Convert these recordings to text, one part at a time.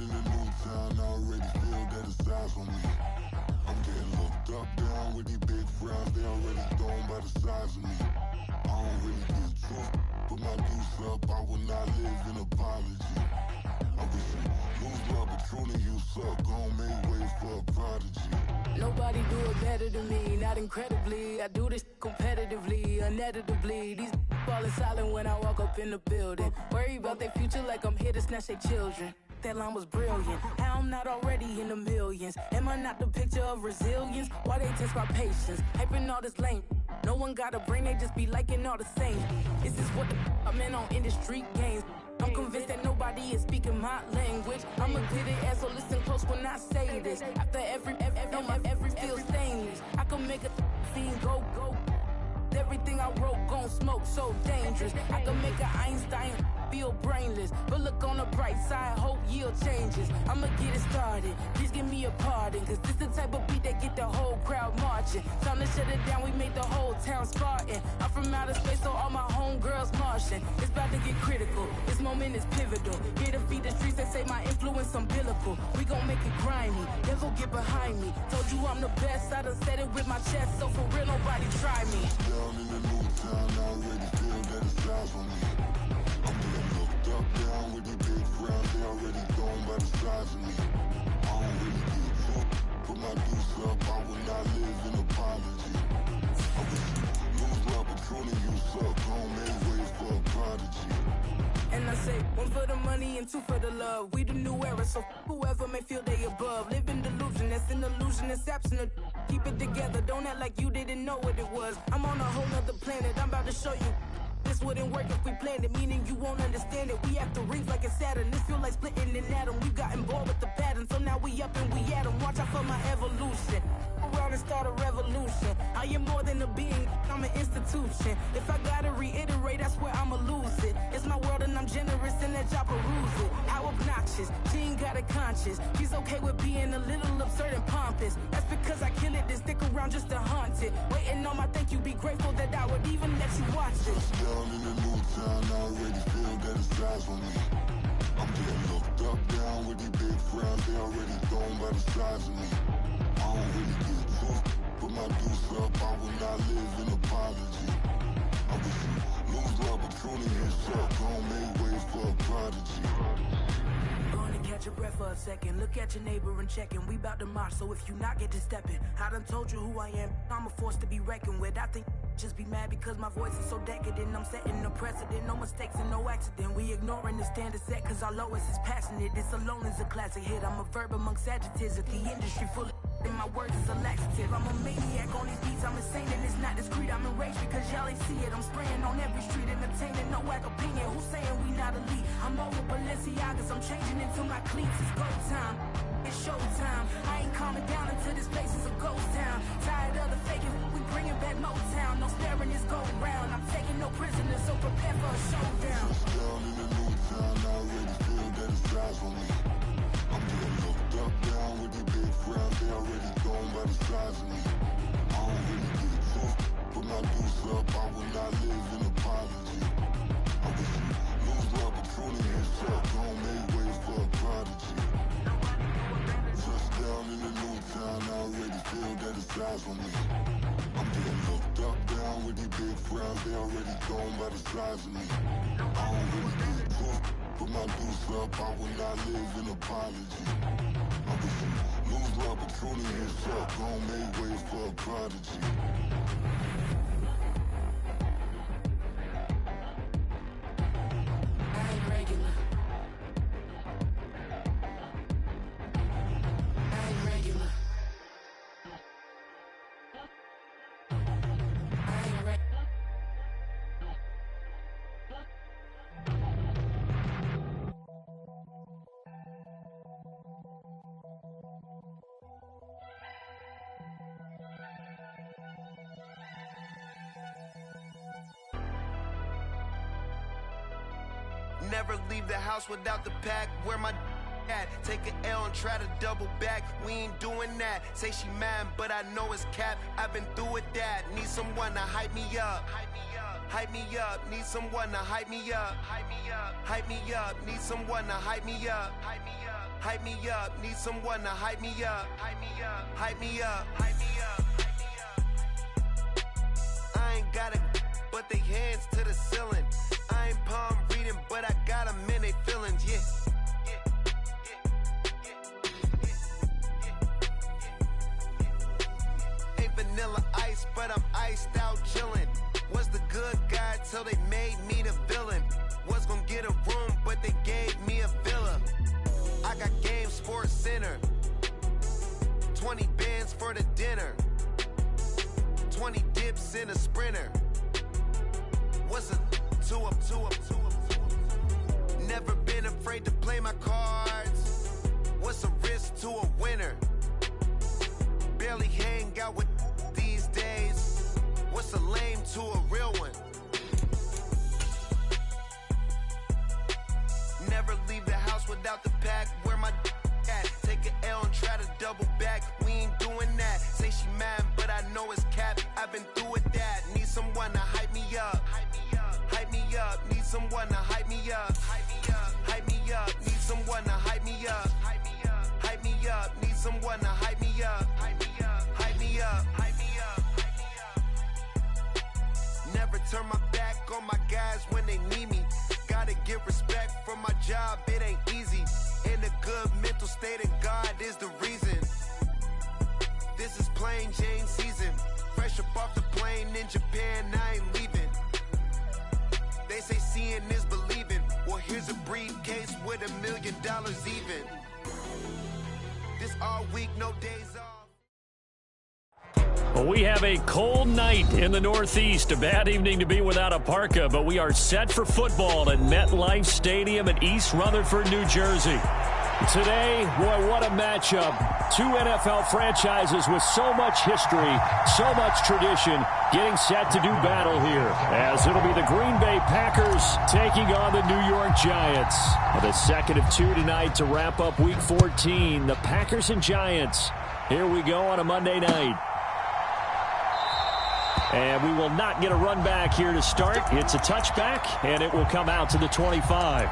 in a new town, I already feel that it's eyes on me. I'm getting looked up, down with these big frowns, they already thrown by the size of me. I don't really get truth, put my deuce up, I will not live in apology. I wish you lose love, but truly you suck, gon' make way for a prodigy. Nobody do it better than me, not incredibly. I do this competitively, uneditably. These falling silent when I walk up in the building. Worry about their future like I'm here to snatch their children. That line was brilliant. How I'm not already in the millions? Am I not the picture of resilience? Why they test my patience? Hyping all this lame. No one got a brain, they just be liking all the same. Is this what the I'm in on industry games? I'm convinced that nobody is speaking my language. I'm a good ass, so listen close when I say this. After every feel stainless, I can make a scene go. Everything I wrote gon' smoke, so dangerous. I can make an Einstein feel brainless, but look on the bright side, hope yield changes. I'ma get it started, please give me a pardon, cause this the type of beat that get the whole crowd marching. Time to shut it down, we made the whole town Spartan. I'm from outer space, so all my homegirls Martian. It's about to get critical, this moment is pivotal. Here to feed the streets that say my influence umbilical. We gon' make it grimy, devil get behind me. Told you I'm the best, I done said it with my chest, so for real nobody try me. Down in the new town, I already feel that it's eyes on me. I'm getting looked up, down with these big frowns, they already thrown by the size of me. I don't really get truth, put my deuce up, I will not live in apology. I wish you lose love, but truly you suck, gon' make way for a prodigy. And I say, one for the money and two for the love. We the new era, so whoever may feel they above. Live in delusion, that's an illusion, it's absent. Keep it together, don't act like you didn't know what it was. I'm on a whole nother planet, I'm about to show you. This wouldn't work if we planned it, meaning you won't understand it. We have to rings like it's Saturn, this feel like splitting an atom. We got involved with the pattern, so now we up and we at 'em. Watch out for my evolution, around and start a revolution. I am more than a being, I'm an institution. If I gotta reiterate, that's where I'ma lose it. It's my world and I'm generous and that y'all peruse it. How obnoxious, she ain't got a conscience. She's okay with being a little absurd and pompous. That's because I kill it, then stick around just to haunt it. Waiting on my thank you, be grateful that I would even let you watch it. Down in the new town, I already feel that it's eyes on me. I'm getting looked up, down with these big frowns, they already thrown by the size of me. I don't really get truth, put my deuce up, I will not live in apology. I wish you lose love, but truly you suck, gon' make way for a prodigy. Gonna catch your breath for a second. Look at your neighbor and checking. We bout to march, so if you not get to stepping. I done told you who I am. I'm a force to be reckoned with. I think just be mad because my voice is so decadent. I'm setting a precedent, no mistakes and no accident. We ignoring the standard set cause our lowest is passionate. This alone is a classic hit. I'm a verb amongst adjectives at the industry full of and my words is a laxative. I'm a maniac on these beats, I'm insane and it's not discreet. I'm enraged because y'all ain't see it. I'm spraying on every street, entertaining, no whack opinion. Who's saying we not elite? I'm over Balenciagas, I'm changing into my cleats. It's go time, it's show time. I ain't calming down until this place is a ghost town. Tired of the faking, we bringing back Motown. No sparing this go round. I'm taking no prisoners, so prepare for a showdown. Down in the new town, I already feel that it's eyes on me. I'm getting looked up, down with these big frowns, they already thrown by the size of me. I don't really get truth, put my deuce up, I will not live in apology. I wish you lose love, but truly you suck, gon' make way for a prodigy. Just down in the new town, I already feel that it's eyes on me. I'm getting looked up, down with these big frowns, they already thrown by the size of me. I don't really get truth, put my deuce up, I will not live in apology. I wish you lose love, but truly you suck, gon' make way for a prodigy. Never leave the house without the pack. Where my at? Take an L and try to double back. We ain't doing that. Say she mad, but I know it's cap. I've been through with that. Need someone to hype me up. hype me up. Need someone to hype me up. Hype me up. Hype me up. Need someone to hype me up. Hype me up. Hype me up. Need someone to hype me up. Hype me up. Hype me up. Hype me up. I ain't got it, but they hands to the ceiling. I ain't palm reading, but I got them in they feelings. Yeah. Vanilla ice, but I'm iced out chillin'. Was the good guy till they made me the villain. Was gonna get a room, but they gave me a villa. I got game Sports Center. 20 bands for the dinner. 20 dips in a Sprinter. What's a two up? Never been afraid to play my cards. What's a risk to a winner? Barely hang out with these days. What's a lame to a real one? Never leave the house without the pack. Where my at? Take an L and try to double back. We ain't doing that. Say she mad, but I know it's cap. I've been through with that. Need someone to hype me up. Hype me up. Hype me up. Need someone to hype me up. Hype me up. Hype me up. Need someone to hype me up. Hype me up. Hype me up. Need someone to hype me up. Hype me up. Hype me up. Hype me up. Hype me up. Never turn my back on my guys when they need me. Gotta give respect for my job, it ain't easy. In a good mental state, and God is the reason. This is plain Jane season. Fresh up off the plane in Japan, I ain't leaving. They say seeing is believing. Well, here's a briefcase with $1 million even. This all week, no days off. Well, we have a cold night in the Northeast. A bad evening to be without a parka, but we are set for football at MetLife Stadium in East Rutherford, New Jersey. Today, boy, what a matchup. Two NFL franchises with so much history, so much tradition, getting set to do battle here. As it'll be the Green Bay Packers taking on the New York Giants. The second of two tonight to wrap up Week 14. The Packers and Giants. Here we go on a Monday night. And we will not get a run back here to start. It's a touchback, and it will come out to the 25.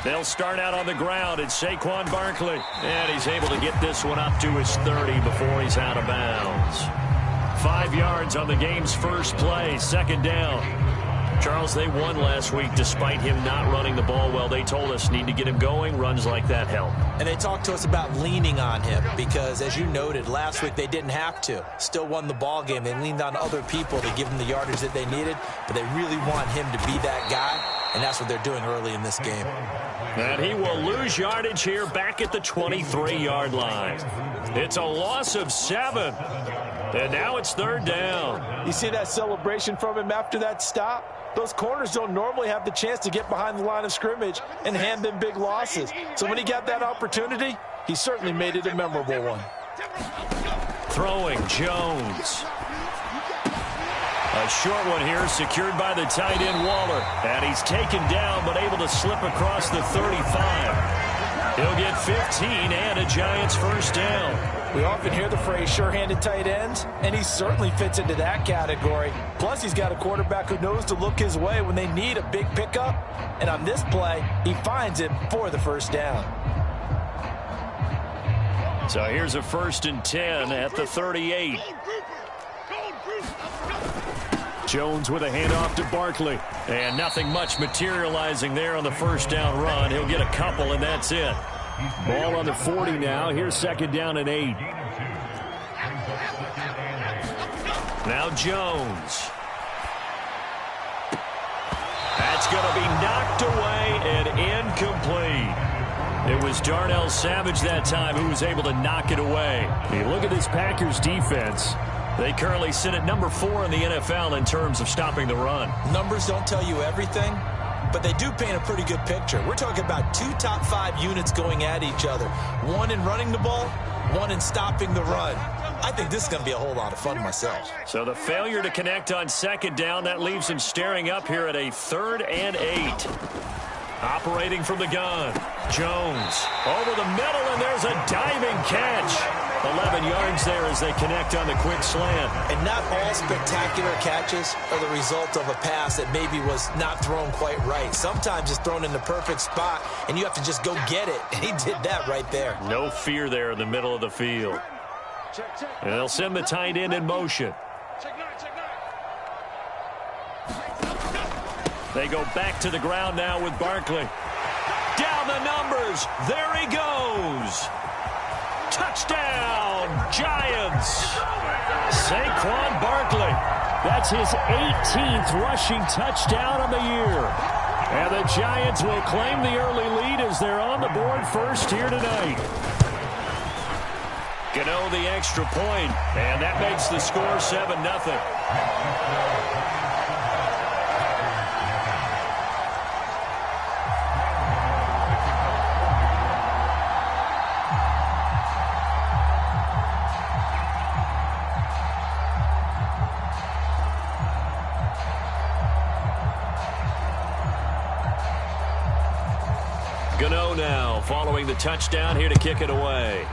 They'll start out on the ground. It's Saquon Barkley. And he's able to get this one up to his 30 before he's out of bounds. 5 yards on the game's first play. Second down. Charles, they won last week despite him not running the ball well. They told us need to get him going. Runs like that help. And they talked to us about leaning on him because, as you noted, last week they didn't have to. Still won the ball game. They leaned on other people to give them the yardage that they needed, but they really want him to be that guy, and that's what they're doing early in this game. And he will lose yardage here back at the 23-yard line. It's a loss of 7. And now it's third down. You see that celebration from him after that stop? Those corners don't normally have the chance to get behind the line of scrimmage and hand them big losses. So when he got that opportunity, he certainly made it a memorable one. Throwing Jones. A short one here, secured by the tight end Waller. And he's taken down, but able to slip across the 35. He'll get 15 and a Giants first down. We often hear the phrase sure-handed tight ends, and he certainly fits into that category. Plus, he's got a quarterback who knows to look his way when they need a big pickup. And on this play, he finds it for the first down. So here's a 1st and 10 at the 38. Jones with a handoff to Barkley. And nothing much materializing there on the first down run. He'll get a couple, and that's it. Ball on the 40 now. Here's 2nd down and 8. Now Jones. That's going to be knocked away and incomplete. It was Darnell Savage that time who was able to knock it away. You look at this Packers defense. They currently sit at number 4 in the NFL in terms of stopping the run. Numbers don't tell you everything, but they do paint a pretty good picture. We're talking about 2 top 5 units going at each other. One in running the ball, one in stopping the run. I think this is going to be a whole lot of fun myself. So the failure to connect on second down, that leaves him staring up here at a 3rd and 8. Operating from the gun, Jones over the middle, and there's a diving catch. 11 yards there as they connect on the quick slant. And not all spectacular catches are the result of a pass that maybe was not thrown quite right. Sometimes it's thrown in the perfect spot, and you have to just go get it. And he did that right there. No fear there in the middle of the field. And they'll send the tight end in motion. They go back to the ground now with Barkley. Down the numbers. There he goes. Touchdown, Giants. Saquon Barkley. That's his 18th rushing touchdown of the year. And the Giants will claim the early lead as they're on the board first here tonight. Gano the extra point, and that makes the score 7-0. Gano now following the touchdown here to kick it away.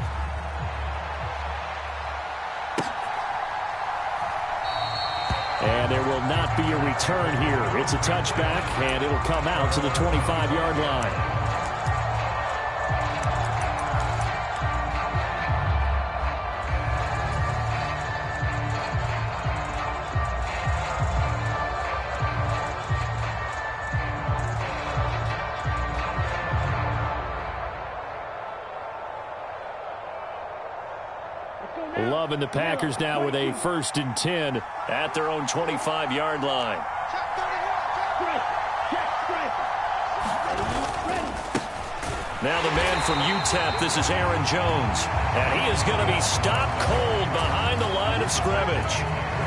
And there will not be a return here. It's a touchback, and it'll come out to the 25-yard line. Love and the Packers now with a 1st and 10 at their own 25-yard line. Now the man from UTEP, this is Aaron Jones. And he is going to be stopped cold behind the line of scrimmage.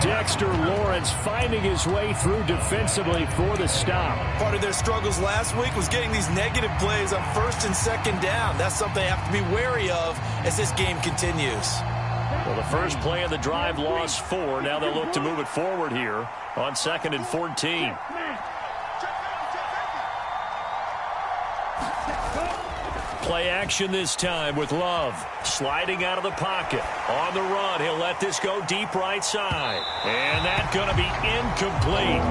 Dexter Lawrence finding his way through defensively for the stop. Part of their struggles last week was getting these negative plays on 1st and 2nd down. That's something they have to be wary of as this game continues. Well, the first play of the drive lost 4. Now they'll look to move it forward here on 2nd and 14. Play action this time with Love. Sliding out of the pocket. On the run, he'll let this go deep right side. And that's going to be incomplete.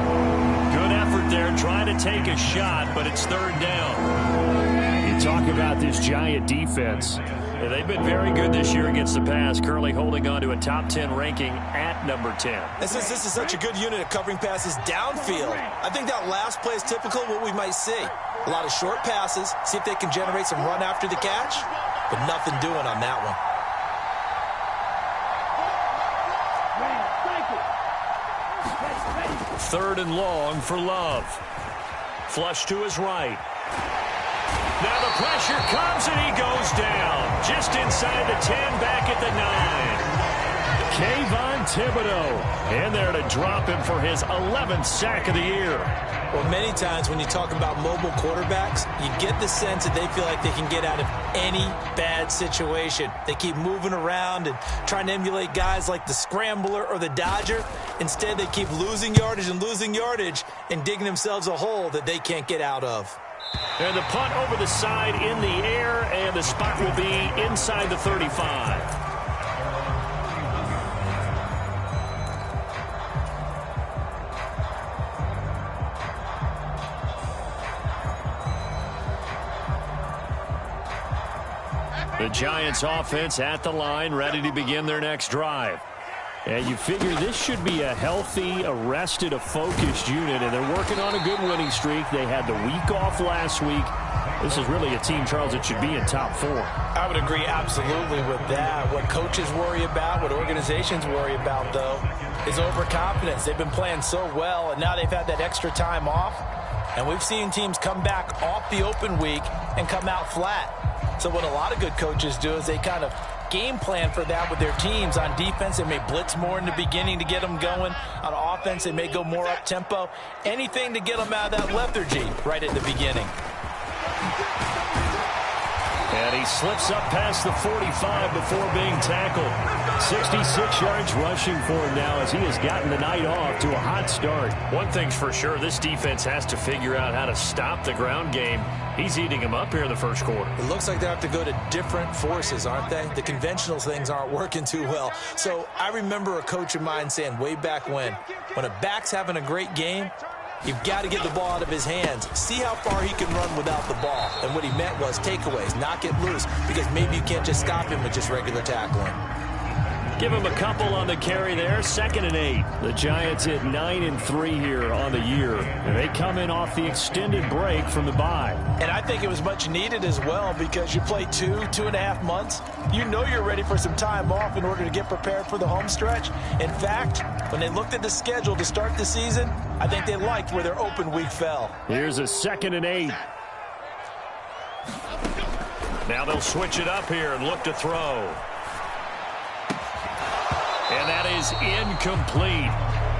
Good effort there trying to take a shot, but it's 3rd down. You talk about this Giant defense. They've been very good this year against the pass, currently holding on to a top 10 ranking at number 10. And since this is such a good unit at covering passes downfield, I think that last play is typical of what we might see. A lot of short passes, see if they can generate some run after the catch, but nothing doing on that one. Third and long for Love. Flush to his right. Now the pressure comes and he goes down. Just inside the 10, back at the 9. Kayvon Thibodeau in there to drop him for his 11th sack of the year. Well, many times when you talk about mobile quarterbacks, you get the sense that they feel like they can get out of any bad situation. They keep moving around and trying to emulate guys like the Scrambler or the Dodger. Instead, they keep losing yardage and digging themselves a hole that they can't get out of. And the punt over the side in the air, and the spot will be inside the 35. The Giants offense at the line, ready to begin their next drive. And you figure this should be a healthy, a focused unit, and they're working on a good winning streak. They had the week off last week. This is really a team, Charles, that should be in top 4. I would agree absolutely with that. What coaches worry about, what organizations worry about, though, is overconfidence. They've been playing so well, and now they've had that extra time off. And we've seen teams come back off the open week and come out flat. So what a lot of good coaches do is they kind of game plan for that with their teams. On defense, they may blitz more in the beginning to get them going. On offense, they may go more up-tempo. Anything to get them out of that lethargy right at the beginning. And he slips up past the 45 before being tackled. 66 yards rushing for him now as he has gotten the night off to a hot start. One thing's for sure, this defense has to figure out how to stop the ground game. He's eating him up here in the first quarter. It looks like they have to go to different forces, aren't they? The conventional things aren't working too well. So I remember a coach of mine saying way back when a back's having a great game, you've got to get the ball out of his hands. See how far he can run without the ball. And what he meant was takeaways, knock it loose, because maybe you can't just stop him with just regular tackling. Give him a couple on the carry there. 2nd and 8. The Giants at 9-3 here on the year. And they come in off the extended break from the bye. And I think it was much needed as well because you play 2.5 months. You know you're ready for some time off in order to get prepared for the home stretch. In fact, when they looked at the schedule to start the season, I think they liked where their open week fell. Here's a 2nd and 8. Now they'll switch it up here and look to throw. And that is incomplete.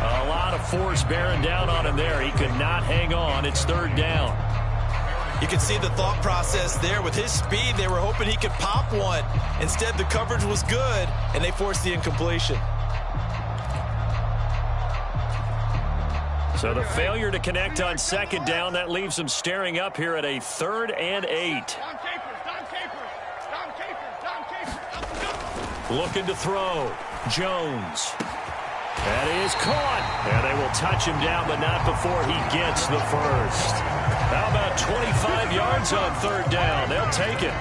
A lot of force bearing down on him there. He could not hang on. It's 3rd down. You can see the thought process there. With his speed, they were hoping he could pop one. Instead, the coverage was good, and they forced the incompletion. So the failure to connect on 2nd down, that leaves them staring up here at a 3rd and 8. Looking to throw. Jones. That is caught. And they will touch him down, but not before he gets the first. How about 25 yards on 3rd down? They'll take it.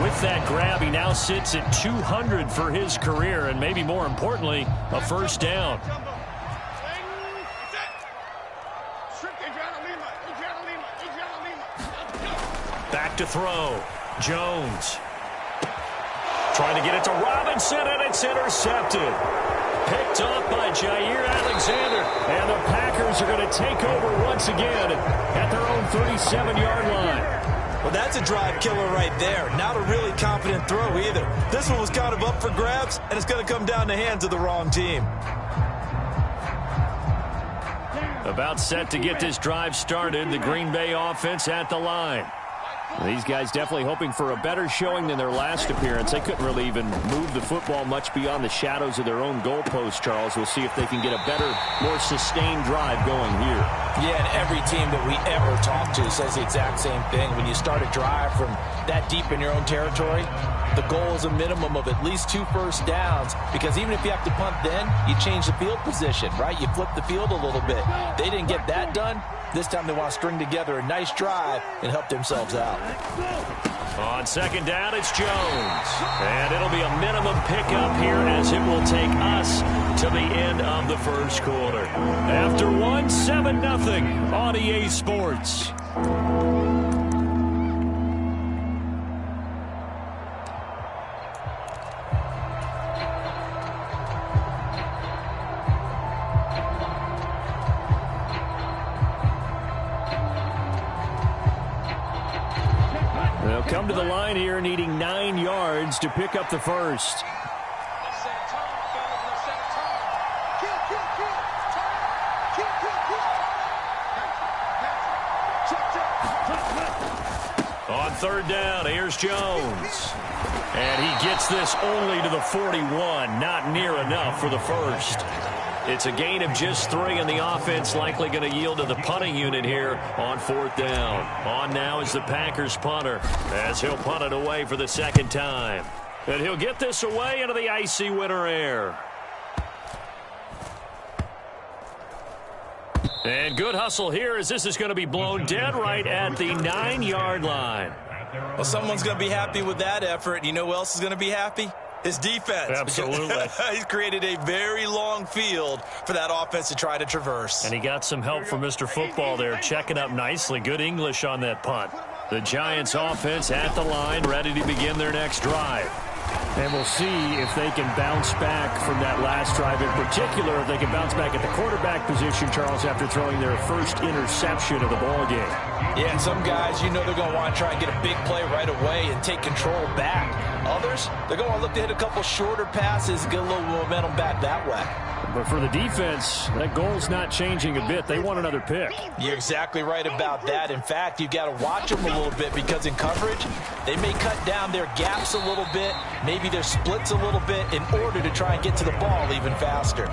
With that grab, he now sits at 200 for his career, and maybe more importantly, a 1st down. Back to throw. Jones. Trying to get it to Robinson, and it's intercepted. Picked off by Jair Alexander. And the Packers are going to take over once again at their own 37-yard line. Well, that's a drive killer right there. Not a really confident throw either. This one was kind of up for grabs, and it's going to come down the hands of the wrong team. About set to get this drive started. The Green Bay offense at the line. These guys definitely hoping for a better showing than their last appearance. They couldn't really even move the football much beyond the shadows of their own goalpost, Charles. We'll see if they can get a better, more sustained drive going here. Yeah, and every team that we ever talk to says the exact same thing. When you start a drive from that deep in your own territory, the goal is a minimum of at least 2 first downs, because even if you have to punt then, you change the field position, right? You flip the field a little bit. They didn't get that done. This time they want to string together a nice drive and help themselves out. On 2nd down, it's Jones. And it'll be a minimum pickup here as it will take us to the end of the first quarter. After 7-0 on EA Sports. They'll come to the line here needing 9 yards to pick up the first. On 3rd down, here's Jones. And he gets this only to the 41. Not near enough for the first. It's a gain of just 3, and the offense likely going to yield to the punting unit here on 4th down. On now is the Packers punter as he'll punt it away for the 2nd time. And he'll get this away into the icy winter air. And good hustle here as this is going to be blown dead right at the 9-yard line. Well, someone's going to be happy with that effort. You know who else is going to be happy? His defense. Absolutely. He's created a very long field for that offense to try to traverse. And he got some help from Mr. Football there, checking up nicely. Good English on that punt. The Giants offense at the line, ready to begin their next drive. And we'll see if they can bounce back from that last drive, in particular, if they can bounce back at the quarterback position, Charles, after throwing their first interception of the ball game. Yeah, and some guys, they're going to want to try and get a big play right away and take control back. Others, they're going to look to hit a couple shorter passes, get a little momentum back that way. But for the defense, that goal's not changing a bit. They want another pick. You're exactly right about that. In fact, you've got to watch them a little bit because in coverage, they may cut down their gaps a little bit, maybe their splits a little bit in order to try and get to the ball even faster.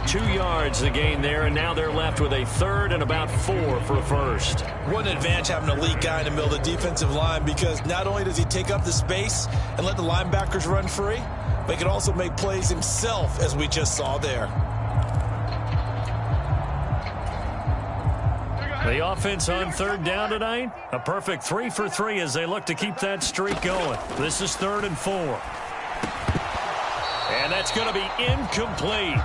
2 yards the gain there, and now they're left with a third and about 4 for a first. What an advantage having an elite guy in the middle of the defensive line, because not only does he take up the space and let the linebackers run free, but he can also make plays himself, as we just saw there. The offense on third down tonight, a perfect 3 for 3 as they look to keep that streak going. This is 3rd and 4. And that's going to be incomplete.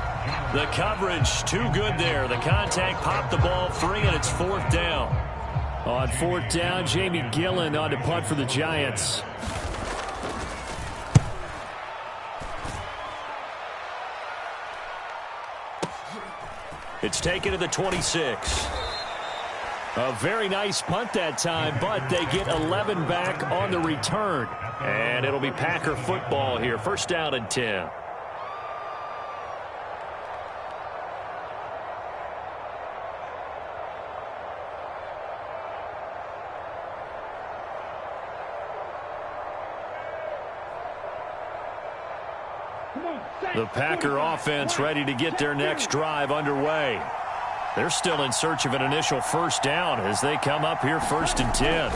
The coverage too good there. The contact popped the ball free, and it's 4th down. On 4th down, Jamie Gillen on to punt for the Giants. It's taken to the 26. A very nice punt that time, but they get 11 back on the return. And it'll be Packer football here. 1st down and 10. The Packer offense ready to get their next drive underway. They're still in search of an initial 1st down as they come up here 1st and 10.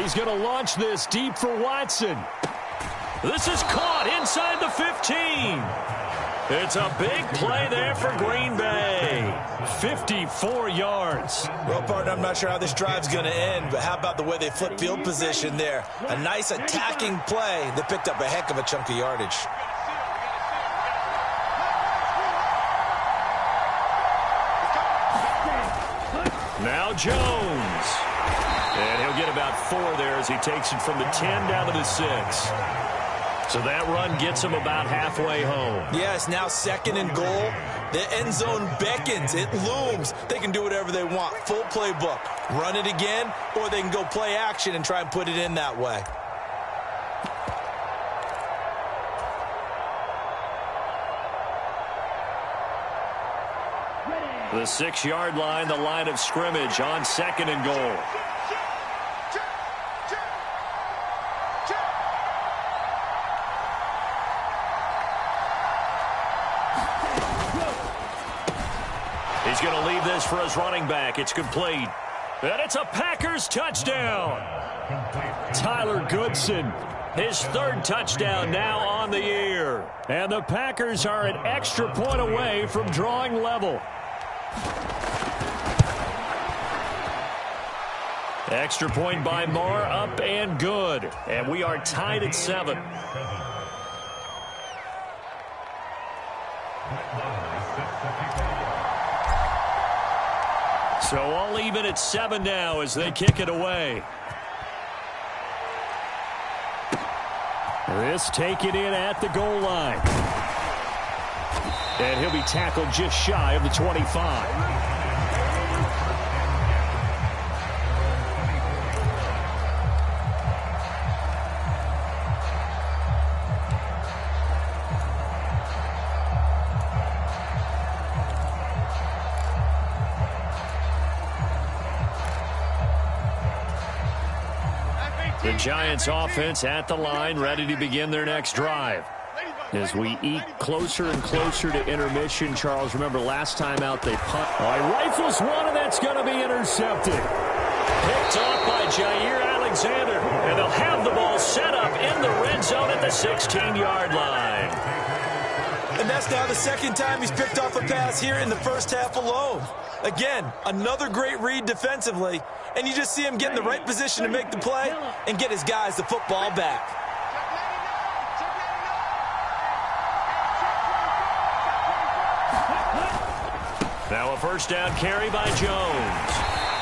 He's going to launch this deep for Watson. This is caught inside the 15. It's a big play there for Green Bay. 54 yards. Well, partner, I'm not sure how this drive's going to end, but how about the way they flip field position there? A nice attacking play that picked up a heck of a chunk of yardage. Now Jones. And he'll get about 4 there as he takes it from the 10 down to the 6. So that run gets him about halfway home. Yes, now 2nd and goal. The end zone beckons. It looms. They can do whatever they want. Full playbook. Run it again, or they can go play action and try and put it in that way. The 6-yard line, the line of scrimmage on 2nd and goal. He's going to leave this for his running back. It's complete. And it's a Packers touchdown. Tyler Goodson, his 3rd touchdown now on the year. And the Packers are an extra point away from drawing level. Extra point by Marr, up and good. And we are tied at 7. So all even at 7 now as they kick it away. This taken in at the goal line. And he'll be tackled just shy of the 25. The Giants offense at the line, ready to begin their next drive. As we eke closer and closer to intermission, Charles, remember last time out they punt. Rifles one, and that's going to be intercepted. Picked off by Jair Alexander, and they'll have the ball set up in the red zone at the 16-yard line. And that's now the 2nd time he's picked off a pass here in the 1st half alone. Again, another great read defensively, and you just see him get in the right position to make the play and get his guys the football back. Now a 1st down carry by Jones.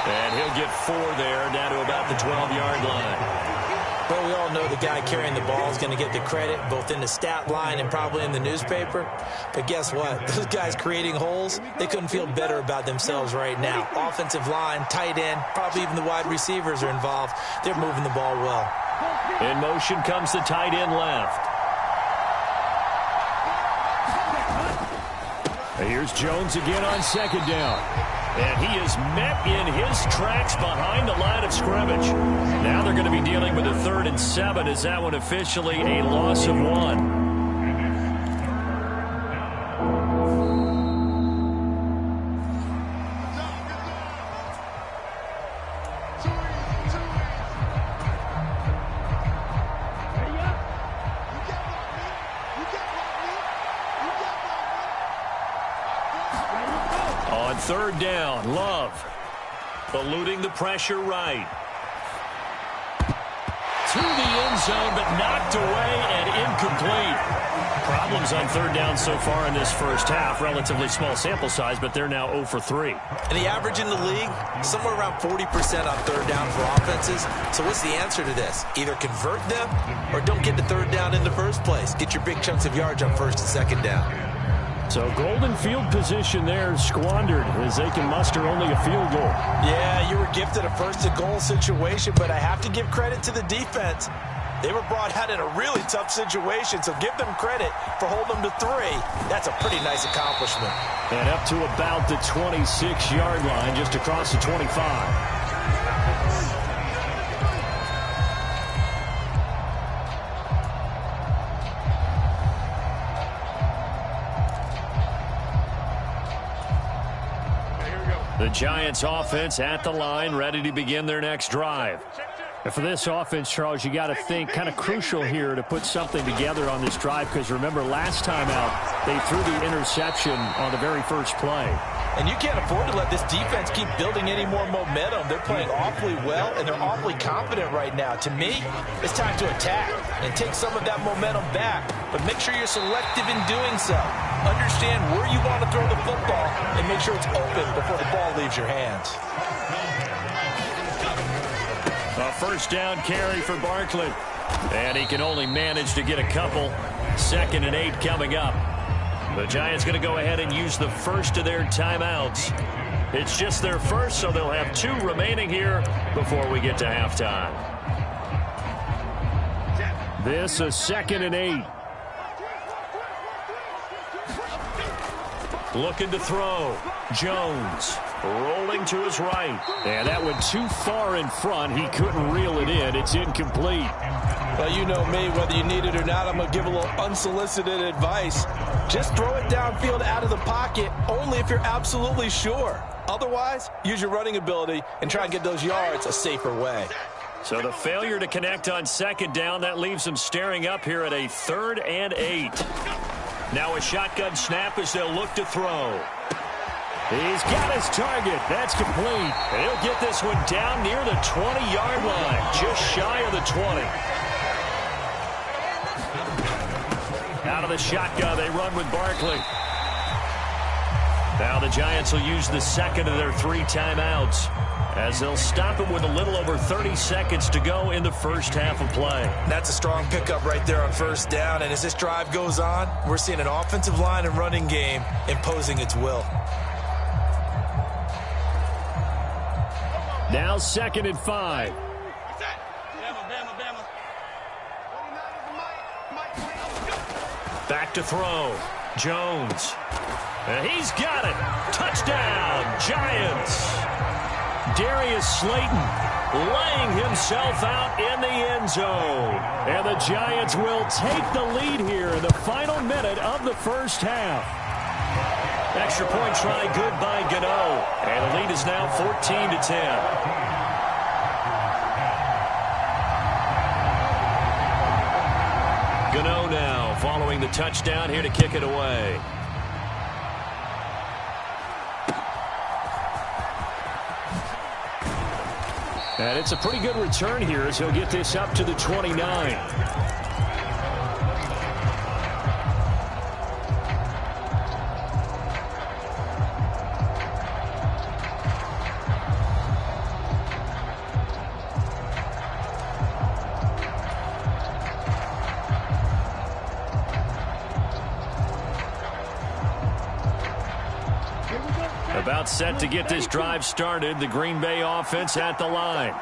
And he'll get 4 there, down to about the 12-yard line. Well, we all know the guy carrying the ball is going to get the credit, both in the stat line and probably in the newspaper. But guess what? Those guys creating holes, they couldn't feel better about themselves right now. Offensive line, tight end, probably even the wide receivers are involved. They're moving the ball well. In motion comes the tight end left. Here's Jones again on second down. And he is met in his tracks behind the line of scrimmage. Now they're going to be dealing with a 3rd and 7. Is that one officially a loss of 1? On 3rd down, Love eluding the pressure right. To the end zone, but knocked away and incomplete. Problems on 3rd down so far in this first half. Relatively small sample size, but they're now 0 for 3. And the average in the league, somewhere around 40% on 3rd down for offenses. So what's the answer to this? Either convert them or don't get to 3rd down in the first place. Get your big chunks of yards on 1st and 2nd down. So golden field position there squandered as they can muster only a field goal. Yeah, you were gifted a 1st and goal situation, but I have to give credit to the defense. They were brought out in a really tough situation, so give them credit for holding them to 3. That's a pretty nice accomplishment. And up to about the 26-yard line, just across the 25. The Giants offense at the line, ready to begin their next drive. And for this offense, Charles, you got to think kind of crucial here to put something together on this drive, because remember last time out they threw the interception on the very first play. And you can't afford to let this defense keep building any more momentum. They're playing awfully well, and they're awfully confident right now. To me, it's time to attack and take some of that momentum back. But make sure you're selective in doing so. Understand where you want to throw the football and make sure it's open before the ball leaves your hands. A 1st down carry for Barkley. And he can only manage to get a couple. 2nd and 8 coming up. The Giants going to go ahead and use the first of their timeouts. It's just their first, so they'll have 2 remaining here before we get to halftime. This a 2nd and 8. Looking to throw. Jones rolling to his right. And that went too far in front. He couldn't reel it in. It's incomplete. Well, you know me, whether you need it or not, I'm going to give a little unsolicited advice. Just throw it downfield out of the pocket only if you're absolutely sure. Otherwise, use your running ability and try and get those yards a safer way. So the failure to connect on 2nd down, that leaves them staring up here at a 3rd and 8. Now a shotgun snap as they'll look to throw. He's got his target. That's complete. And he'll get this one down near the 20-yard line, just shy of the 20. Out of the shotgun, they run with Barkley. Now the Giants will use the 2nd of their 3 timeouts, as they'll stop him with a little over 30 seconds to go in the first half of play. That's a strong pickup right there on 1st down, and as this drive goes on, we're seeing an offensive line and running game imposing its will. Now 2nd and 5. Back to throw. Jones. And he's got it. Touchdown, Giants. Darius Slayton laying himself out in the end zone. And the Giants will take the lead here in the final minute of the first half. Extra point try good by Gano. And the lead is now 14-10. Gano now following the touchdown here to kick it away. And it's a pretty good return here as he'll get this up to the 29. About set to get this drive started. The Green Bay offense at the line.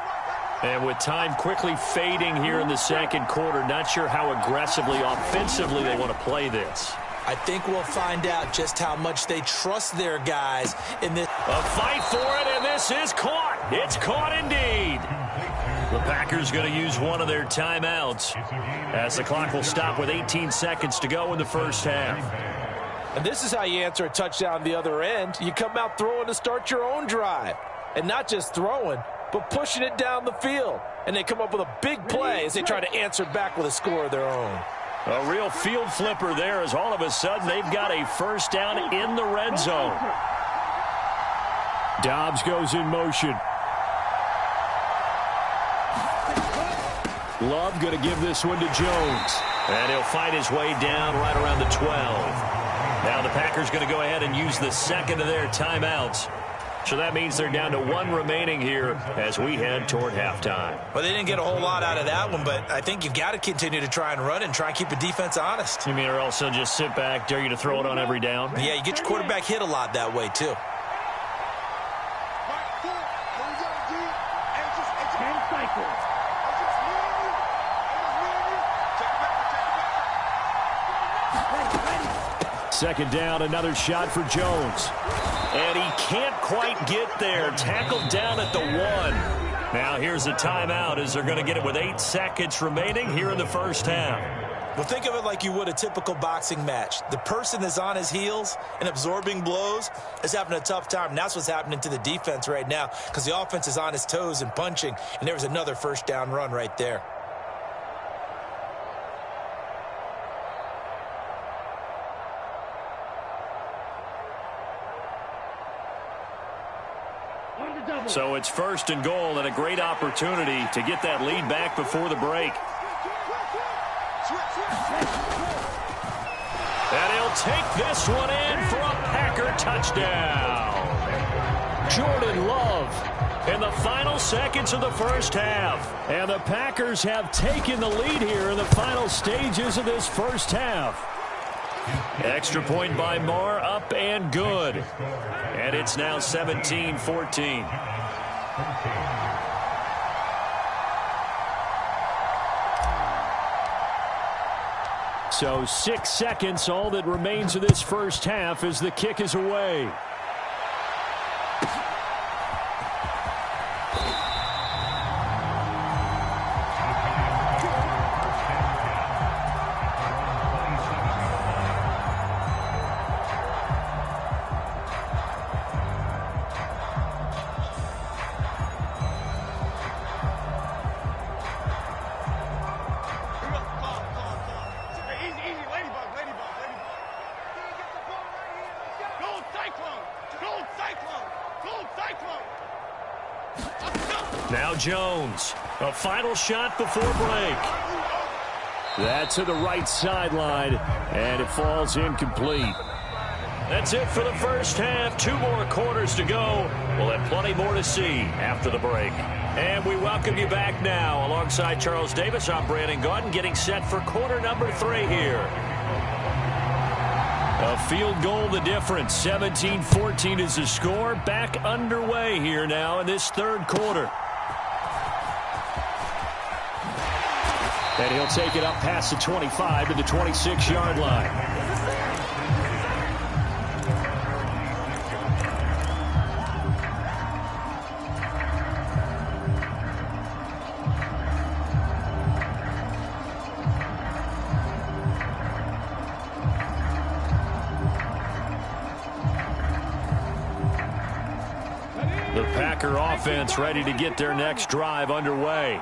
And with time quickly fading here in the second quarter, not sure how aggressively, offensively they want to play this. I think we'll find out just how much they trust their guys in this. A fight for it, and this is caught. It's caught indeed. The Packers going to use one of their timeouts as the clock will stop with 18 seconds to go in the first half. And this is how you answer a touchdown the other end. You come out throwing to start your own drive. And not just throwing, but pushing it down the field. And they come up with a big play as they try to answer back with a score of their own. A real field flipper there as all of a sudden they've got a first down in the red zone. Dobbs goes in motion. Love going to give this one to Jones. And he'll fight his way down right around the 12. Now the Packers going to go ahead and use the second of their timeouts. So that means they're down to one remaining here as we head toward halftime. Well, they didn't get a whole lot out of that one, but I think you've got to continue to try and run and try and keep the defense honest. You mean or else they'll just sit back, dare you to throw it on every down? Yeah, you get your quarterback hit a lot that way, too. Second down, another shot for Jones. And he can't quite get there. Tackled down at the 1. Now here's a timeout as they're going to get it with 8 seconds remaining here in the first half. Well, think of it like you would a typical boxing match. The person that's on his heels and absorbing blows is having a tough time. And that's what's happening to the defense right now because the offense is on his toes and punching. And there was another first down run right there. So it's first and goal and a great opportunity to get that lead back before the break. And he'll take this one in for a Packer touchdown. Jordan Love in the final seconds of the first half. And the Packers have taken the lead here in the final stages of this first half. Extra point by Marr, up and good. And it's now 17-14. So 6 seconds, all that remains of this first half as the kick is away. Now Jones, a final shot before break. That's to the right sideline, and it falls incomplete. That's it for the first half. 2 more quarters to go. We'll have plenty more to see after the break. And we welcome you back now. Alongside Charles Davis, I'm Brandon Gaudin, getting set for quarter number 3 here. A field goal the difference. 17-14 is the score. Back underway here now in this third quarter. And he'll take it up past the 25 to the 26-yard line. The Packer offense ready to get their next drive underway.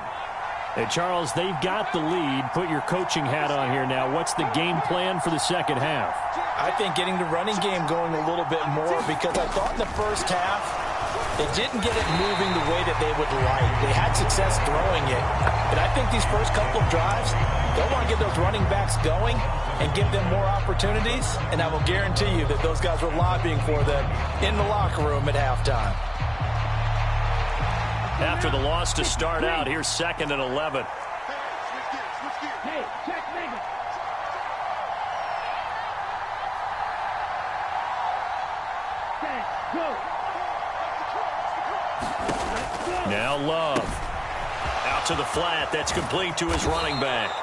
And, Charles, they've got the lead. Put your coaching hat on here now. What's the game plan for the second half? I think getting the running game going a little bit more because I thought in the first half they didn't get it moving the way that they would like. They had success throwing it. But I think these first couple of drives, they'll want to get those running backs going and give them more opportunities. And I will guarantee you that those guys were lobbying for them in the locker room at halftime. After the loss to start out, here's 2nd and 11. Hey, check nigga. Go. Now Love. Out to the flat. That's complete to his running back.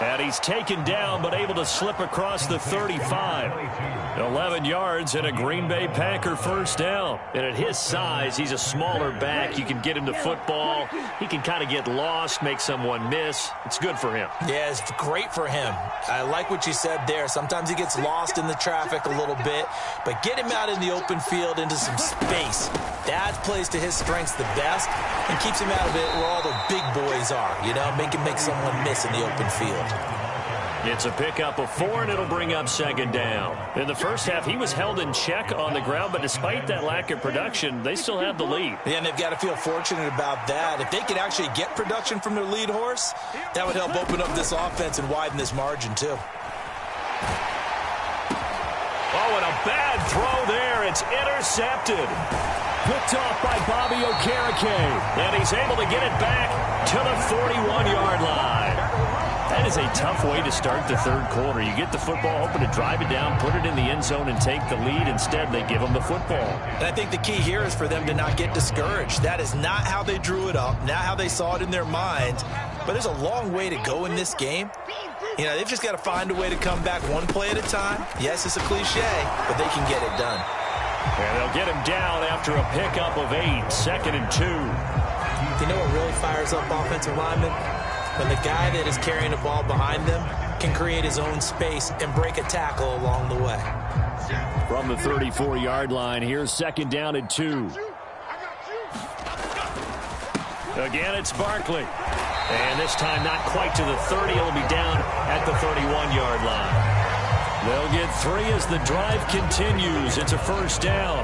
And he's taken down but able to slip across the 35. 11 yards and a Green Bay Packer first down. And at his size, he's a smaller back. You can get him to football. He can kind of get lost, make someone miss. It's good for him. Yeah, it's great for him. I like what you said there. Sometimes he gets lost in the traffic a little bit. But get him out in the open field into some space. That plays to his strengths the best and keeps him out of it where all the big boys are. You know, make him make someone miss in the open field. It's a pickup of 4, and it'll bring up second down. In the first half, he was held in check on the ground, but despite that lack of production, they still have the lead. Yeah, and they've got to feel fortunate about that. If they could actually get production from their lead horse, that would help open up this offense and widen this margin, too. Oh, and a bad throw there. It's intercepted. Picked off by Bobby Okereke. And he's able to get it back to the 41-yard line. That is a tough way to start the third quarter. You get the football, hoping to drive it down, put it in the end zone, and take the lead. Instead, they give them the football. And I think the key here is for them to not get discouraged. That is not how they drew it up, not how they saw it in their minds. But there's a long way to go in this game. You know, they've just got to find a way to come back one play at a time. Yes, it's a cliche, but they can get it done. And they'll get him down after a pickup of 8, 2nd and 2. You know what really fires up offensive linemen? When the guy that is carrying the ball behind them can create his own space and break a tackle along the way. From the 34-yard line, here's 2nd down and 2. Again, it's Barkley. And this time not quite to the 30. It'll be down at the 31-yard line. They'll get 3 as the drive continues. It's a first down.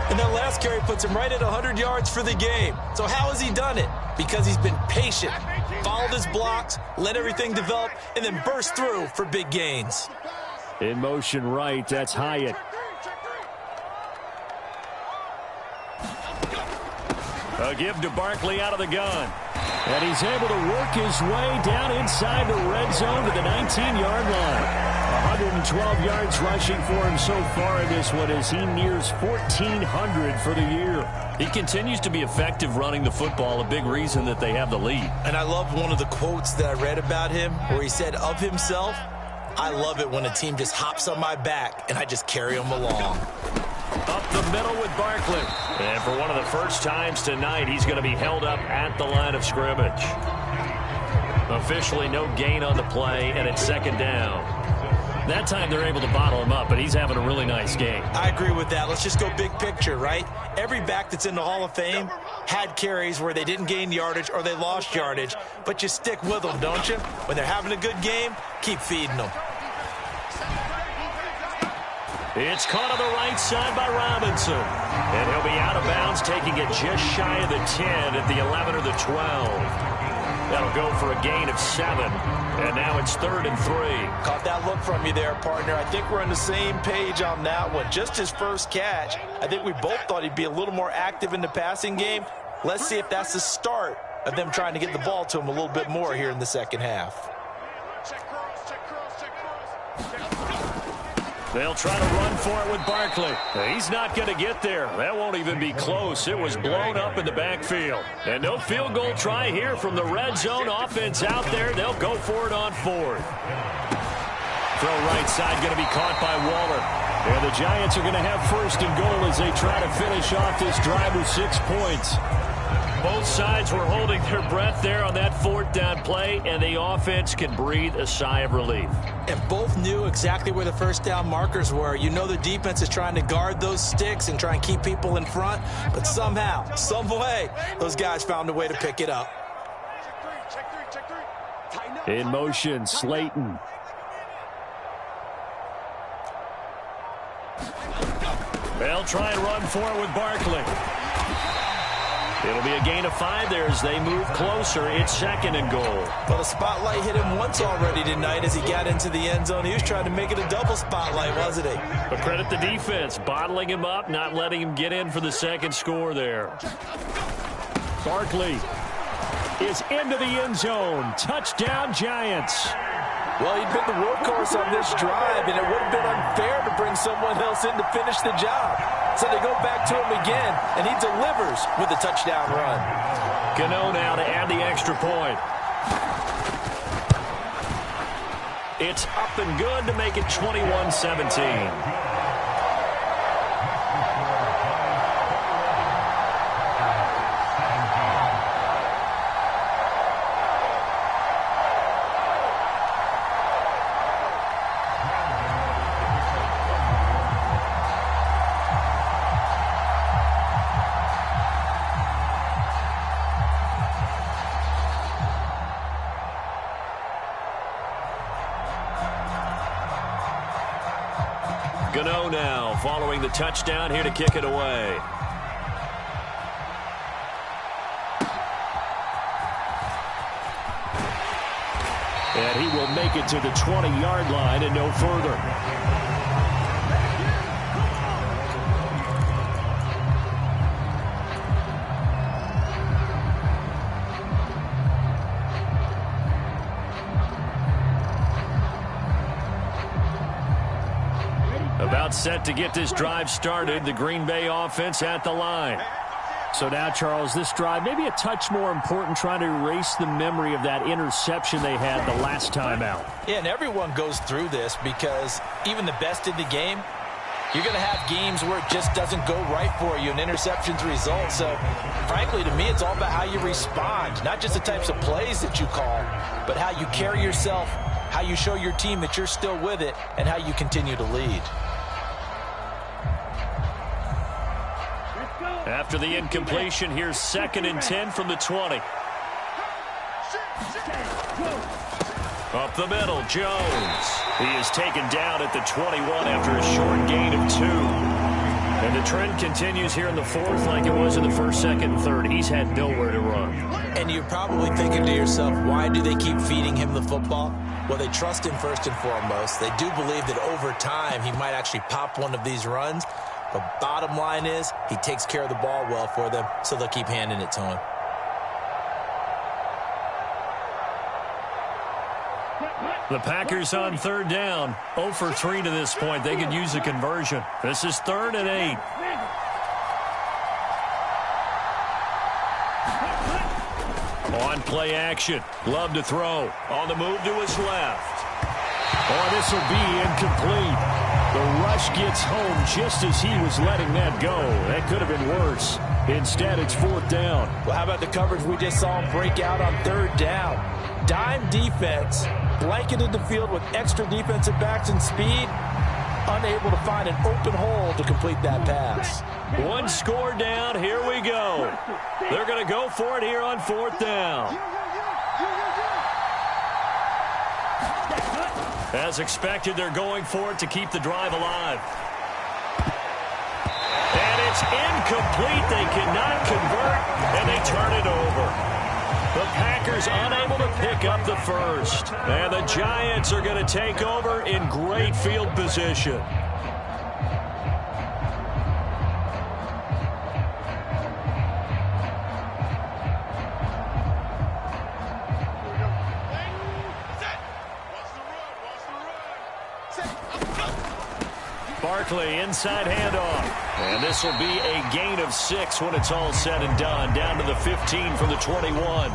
And that last carry puts him right at 100 yards for the game. So how has he done it? Because he's been patient, followed his blocks, let everything develop, and then burst through for big gains. In motion right, that's Hyatt. A give to Barkley out of the gun. And he's able to work his way down inside the red zone to the 19-yard line. 112 yards rushing for him so far in this one as he nears 1,400 for the year. He continues to be effective running the football, a big reason that they have the lead. And I love one of the quotes that I read about him where he said of himself, "I love it when a team just hops on my back and I just carry them along." Up the middle with Barkley. And for one of the first times tonight, he's going to be held up at the line of scrimmage. Officially no gain on the play, and it's 2nd down. That time they're able to bottle him up, but he's having a really nice game. I agree with that. Let's just go big picture, right? Every back that's in the Hall of Fame had carries where they didn't gain yardage or they lost yardage, but you stick with them, don't you? When they're having a good game, keep feeding them. It's caught on the right side by Robinson. And he'll be out of bounds, taking it just shy of the 10 at the 11 or the 12. That'll go for a gain of 7. And now it's 3rd and 3. Caught that look from you there, partner. I think we're on the same page on that one. Just his first catch. I think we both thought he'd be a little more active in the passing game. Let's see if that's the start of them trying to get the ball to him a little bit more here in the second half. They'll try to run for it with Barkley. He's not going to get there. That won't even be close. It was blown up in the backfield. And no field goal try here from the red zone. Offense out there. They'll go for it on 4th. Throw right side going to be caught by Waller. And the Giants are going to have 1st and goal as they try to finish off this drive with 6 points. Both sides were holding their breath there on that 4th down play, and the offense can breathe a sigh of relief. And both knew exactly where the first down markers were. You know the defense is trying to guard those sticks and try and keep people in front, but somehow, some way, those guys found a way to pick it up. In motion, Slayton. They'll try and run for it with Barkley. It'll be a gain of 5 there as they move closer. It's 2nd and goal. Well, the spotlight hit him once already tonight as he got into the end zone. He was trying to make it a double spotlight, wasn't he? But credit the defense, bottling him up, not letting him get in for the 2nd score there. Barkley is into the end zone. Touchdown, Giants. Well, he'd been the workhorse on this drive, and it would have been unfair to bring someone else in to finish the job. So they go back to him again, and he delivers with a touchdown run. Gano now to add the extra point. It's up and good to make it 21-17. Gano now following the touchdown here to kick it away. And he will make it to the 20-yard line and no further. About set to get this drive started. The Green Bay offense at the line. So now, Charles, this drive maybe a touch more important, trying to erase the memory of that interception they had the last time out. Yeah, and everyone goes through this because even the best in the game, you're going to have games where it just doesn't go right for you, and interceptions result. So, frankly, to me, it's all about how you respond, not just the types of plays that you call, but how you carry yourself, how you show your team that you're still with it, and how you continue to lead. After the incompletion, here's 2nd and 10 from the 20. Up the middle, Jones. He is taken down at the 21 after a short gain of 2. And the trend continues here in the 4th like it was in the 1st, 2nd, and 3rd. He's had nowhere to run. And you're probably thinking to yourself, why do they keep feeding him the football? Well, they trust him first and foremost. They do believe that over time he might actually pop one of these runs. But bottom line is, he takes care of the ball well for them, so they'll keep handing it to him. The Packers on 3rd down. 0 for 3 to this point. They could use a conversion. This is 3rd and 8. On play action. Love to throw. On the move to his left. Oh, this will be incomplete. The rush gets home just as he was letting that go. That could have been worse. Instead, it's 4th down. Well, how about the coverage we just saw him break out on 3rd down? Dime defense, blanketed the field with extra defensive backs and speed, unable to find an open hole to complete that pass. One score down. Here we go. They're going to go for it here on 4th down. As expected, they're going for it to keep the drive alive. And it's incomplete. They cannot convert, and they turn it over. The Packers unable to pick up the first. And the Giants are going to take over in great field position. Barkley, inside handoff. And this will be a gain of 6 when it's all said and done. Down to the 15 from the 21.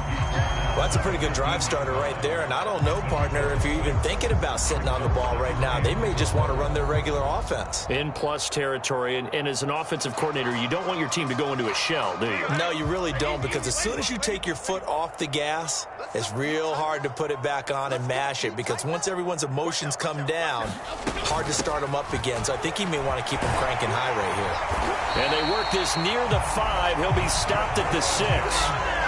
Well, that's a pretty good drive starter right there. And I don't know, partner, if you're even thinking about sitting on the ball right now. They may just want to run their regular offense. In plus territory. And as an offensive coordinator, you don't want your team to go into a shell, do you? No, you really don't, because as soon as you take your foot off the gas, it's real hard to put it back on and mash it, because once everyone's emotions come down, hard to start them up again. So I think he may want to keep them cranking high right here. And they work this near the 5. He'll be stopped at the 6.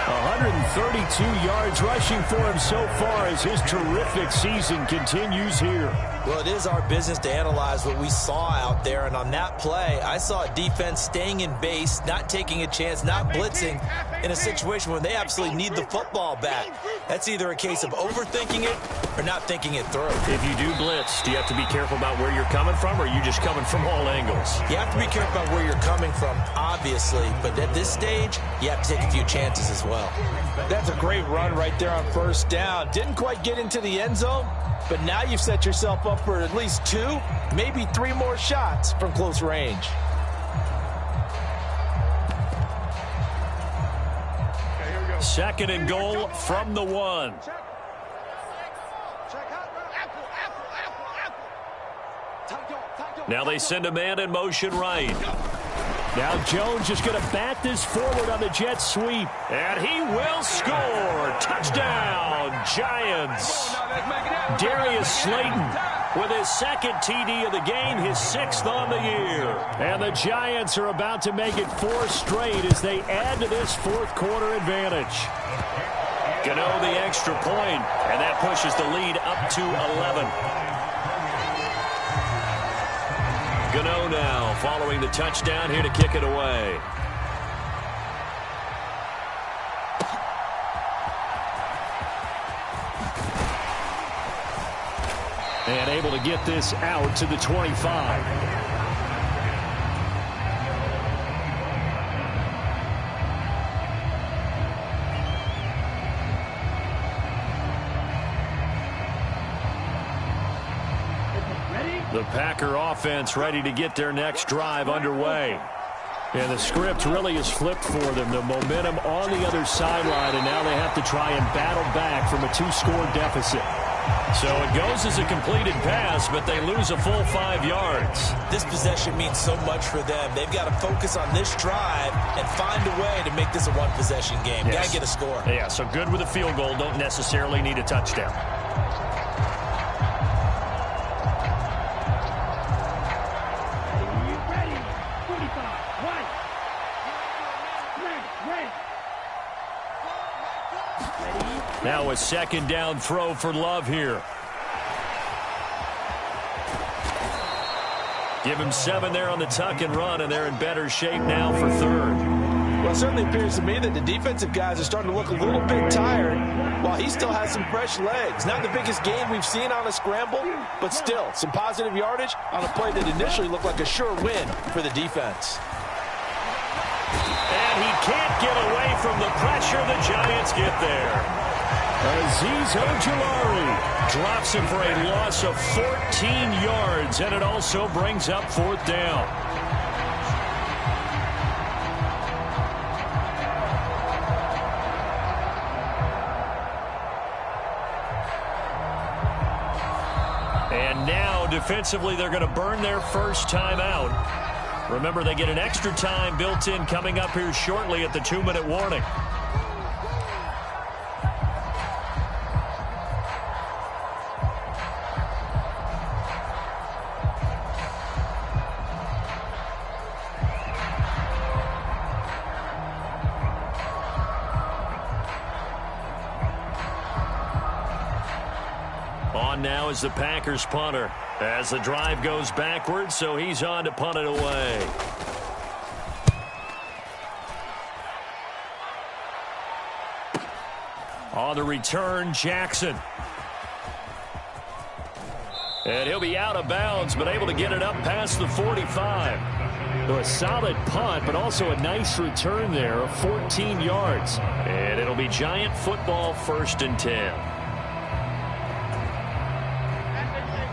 132 yards rushing for him so far as his terrific season continues here. Well, it is our business to analyze what we saw out there, and on that play, I saw a defense staying in base, not taking a chance, not blitzing in a situation where they absolutely need the football back. That's either a case of overthinking it or not thinking it through. If you do blitz, do you have to be careful about where you're coming from, or are you just coming from all angles? You have to be careful about where you're coming from, obviously, but at this stage, you have to take a few chances as well. That's a great run right there on 1st down. Didn't quite get into the end zone, but now you've set yourself up for at least 2, maybe 3 more shots from close range. 2nd and goal from the 1. Now they send a man in motion right. Now Jones is going to bat this forward on the jet sweep. And he will score. Touchdown, Giants. Darius Slayton with his 2nd TD of the game, his 6th on the year. And the Giants are about to make it 4 straight as they add to this 4th quarter advantage. Gano the extra point, and that pushes the lead up to 11. Gano now following the touchdown here to kick it away. And able to get this out to the 25. The Packer offense ready to get their next drive underway. And the script really is flipped for them. The momentum on the other sideline, and now they have to try and battle back from a 2-score deficit. So it goes as a completed pass, but they lose a full 5 yards. This possession means so much for them. They've got to focus on this drive and find a way to make this a one-possession game. Yes. Got to get a score. Yeah, so good with a field goal. Don't necessarily need a touchdown. Now a 2nd down throw for Love here. Give him 7 there on the tuck and run, and they're in better shape now for 3rd. Well, it certainly appears to me that the defensive guys are starting to look a little bit tired while he still has some fresh legs. Not the biggest gain we've seen on a scramble, but still some positive yardage on a play that initially looked like a sure win for the defense. And he can't get away from the pressure. The Giants get there. Azeez Ojulari drops him for a loss of 14 yards, and it also brings up 4th down. And now, defensively, they're going to burn their first time out. Remember, they get an extra time built in coming up here shortly at the 2-minute warning. On now is the Packers punter as the drive goes backwards, so he's on to punt it away. On the return, Jackson. And he'll be out of bounds, but able to get it up past the 45. So a solid punt, but also a nice return there of 14 yards. And it'll be Giant football 1st and 10.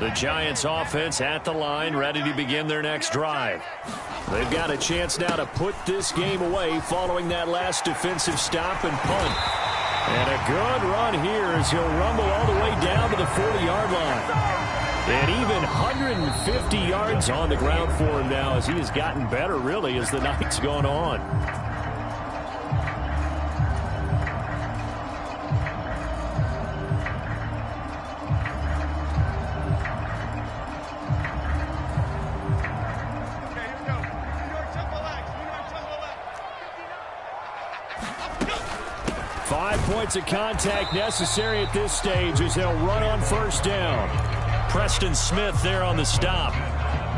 The Giants offense at the line, ready to begin their next drive. They've got a chance now to put this game away following that last defensive stop and punt. And a good run here as he'll rumble all the way down to the 40-yard line. And even 150 yards on the ground for him now as he has gotten better, really, as the night's gone on. Points of contact necessary at this stage as they'll run on 1st down. Preston Smith there on the stop.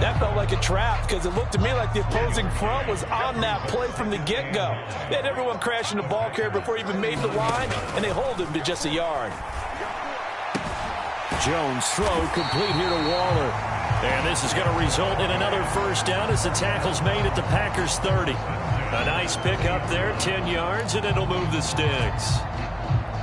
That felt like a trap because it looked to me like the opposing front was on that play from the get-go. They had everyone crashing the ball carrier before he even made the line, and they hold him to just a yard. Jones throw complete here to Waller. And this is going to result in another 1st down as the tackle's made at the Packers 30. A nice pick up there, 10 yards, and it'll move the sticks.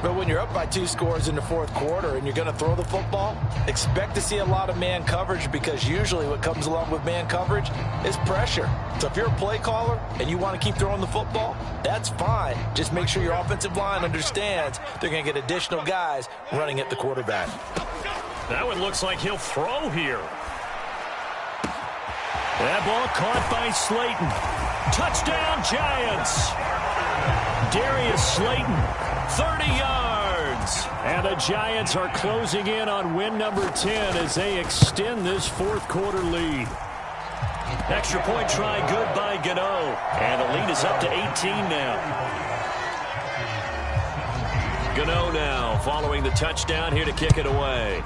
But when you're up by 2 scores in the fourth quarter and you're going to throw the football, expect to see a lot of man coverage, because usually what comes along with man coverage is pressure. So if you're a play caller and you want to keep throwing the football, that's fine. Just make sure your offensive line understands they're going to get additional guys running at the quarterback. That one looks like he'll throw here. That ball caught by Slayton. Touchdown, Giants. Darius Slayton, 30 yards. And the Giants are closing in on win number 10 as they extend this fourth quarter lead. Extra point try good by Gano. And the lead is up to 18 now. Gano now following the touchdown here to kick it away.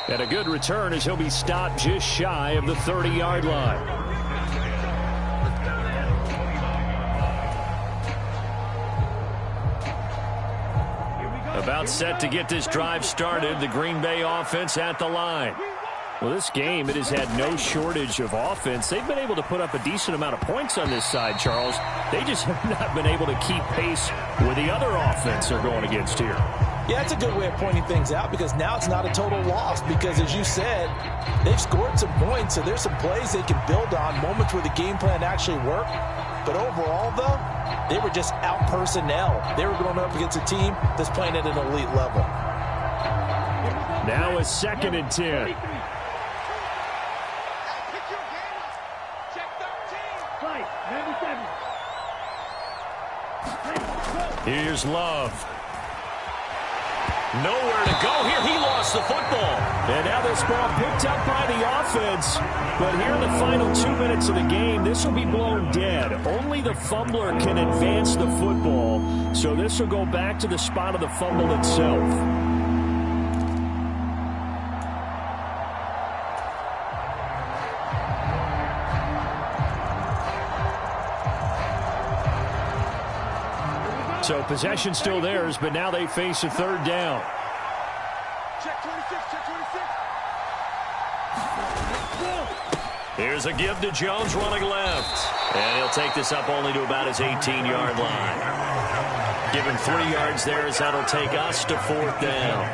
And a good return as he'll be stopped just shy of the 30-yard line. About set to get this drive started, the Green Bay offense at the line. Well, this game, it has had no shortage of offense. They've been able to put up a decent amount of points on this side, Charles. They just have not been able to keep pace with the other offense they're going against here. Yeah, that's a good way of pointing things out, because now it's not a total loss, because as you said, they've scored some points, so there's some plays they can build on, moments where the game plan actually worked. But overall, though, they were just out personnel. They were going up against a team that's playing at an elite level. Now a 2nd and 10. Here's Love. Nowhere to go here. He lost the football. And now this ball picked up by the offense. But here in the final 2 minutes of the game, this will be blown dead. Only the fumbler can advance the football. So this will go back to the spot of the fumble itself. So possession still theirs, but now they face a 3rd down. Check 26, check 26. Here's a give to Jones running left. And he'll take this up only to about his 18-yard line. Give him 3 yards there as that'll take us to 4th down.